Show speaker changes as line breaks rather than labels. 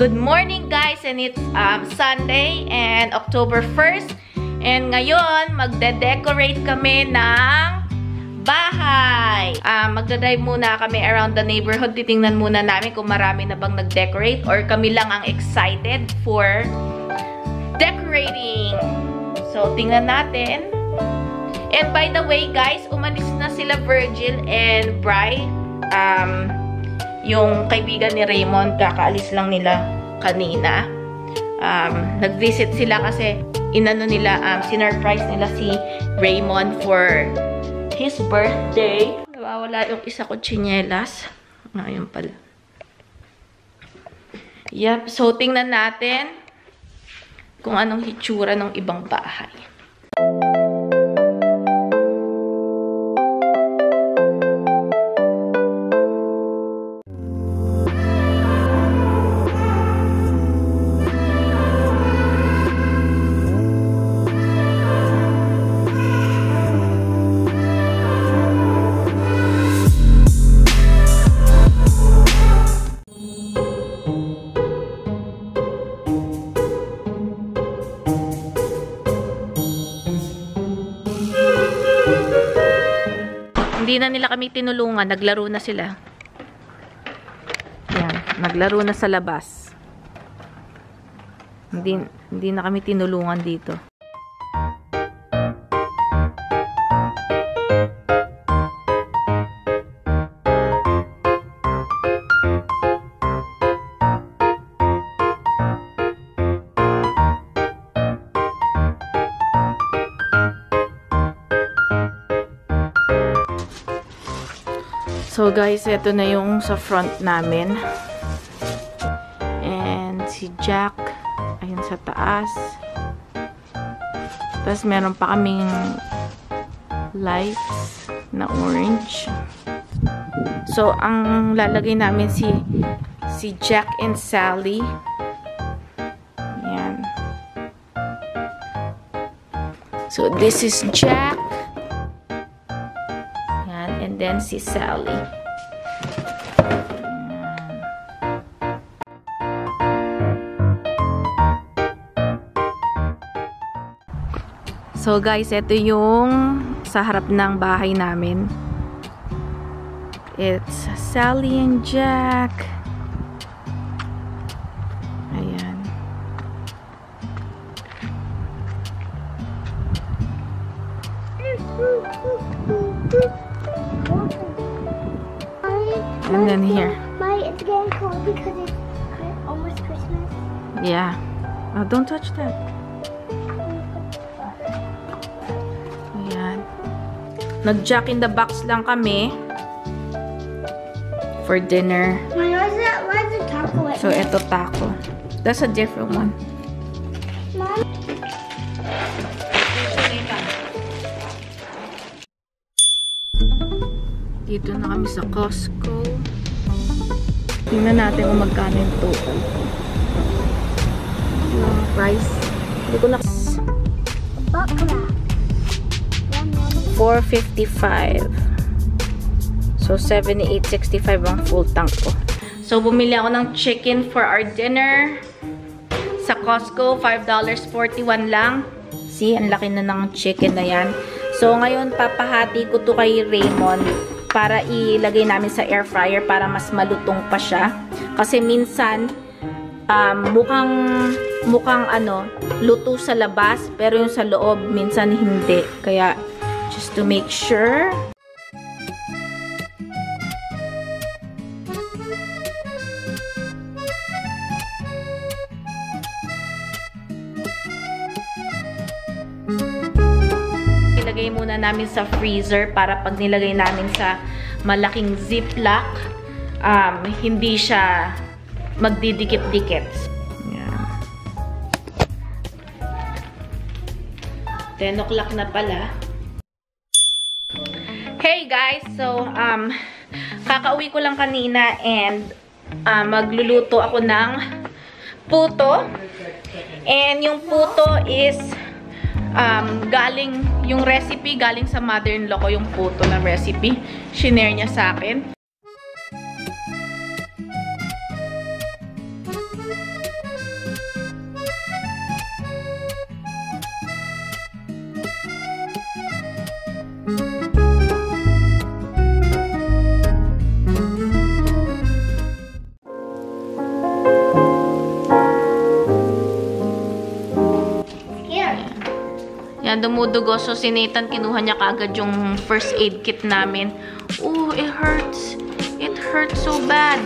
Good morning guys, and it's Sunday and October 1st. And ngayon, magde-decorate kami ng bahay. Magdadrive muna kami around the neighborhood. Titingnan muna namin kung marami na bang nag-decorate or kami lang ang excited for decorating. So, tingnan natin. And by the way guys, umalis na sila Virgil and Bri. Yung kaibigan ni Raymond, kakaalis lang nila kanina. Nag-visit sila kasi inano nila, sinurprise nila si Raymond for his birthday. Nawawala yung isa ko tsinelas. Ayun pala. Yep, so tingnan natin kung anong hitsura ng ibang bahay. Hindi na nila kami tinulungan. Naglaro na sila. Yan. Naglaro na sa labas. Hindi na kami tinulungan dito. So guys, ito na yung sa front namin. And si Jack, ayun sa taas. Tapos meron pa kaming lights na orange. So ang lalagay namin si Jack and Sally. Ayan. So this is Jack. And then si Sally. So guys, ito yung sa harap ng bahay namin. It's Sally and Jack. Ayan. And then here.
It's getting cold because it's almost Christmas.
Yeah. Oh, don't touch that. Ayan. Nag-Jack in the Box lang kami for dinner.
Why is the taco?
So, eto taco. That's a different one.
Mom?
Dito na kami sa Costco. Tingnan natin kung magkano yung total. Yung price. Hindi ko na... $4.55. So, $78.65 ang full tank ko. So, bumili ako ng chicken for our dinner. Sa Costco, $5.41 lang. See, ang laki na ng chicken na yan. So, ngayon, papahati ko to kay Raymond para ilagay namin sa air fryer para mas malutong pa siya. Kasi minsan, mukhang luto sa labas, pero yung sa loob, minsan hindi. Kaya, just to make sure. Ilagay muna namin sa freezer para pag nilagay namin sa malaking ziplock, hindi siya magdidikit-dikit. Yan. 10 o'clock na pala. Hey guys! So, kakauwi ko lang kanina and magluluto ako ng puto. And yung puto is galing, yung recipe galing sa mother-in-law ko, yung puto na recipe. Shinare niya sa akin. Yan, dumudugo. So, si Nathan, kinuha niya kaagad yung first aid kit namin. Oh, it hurts. It hurts so bad.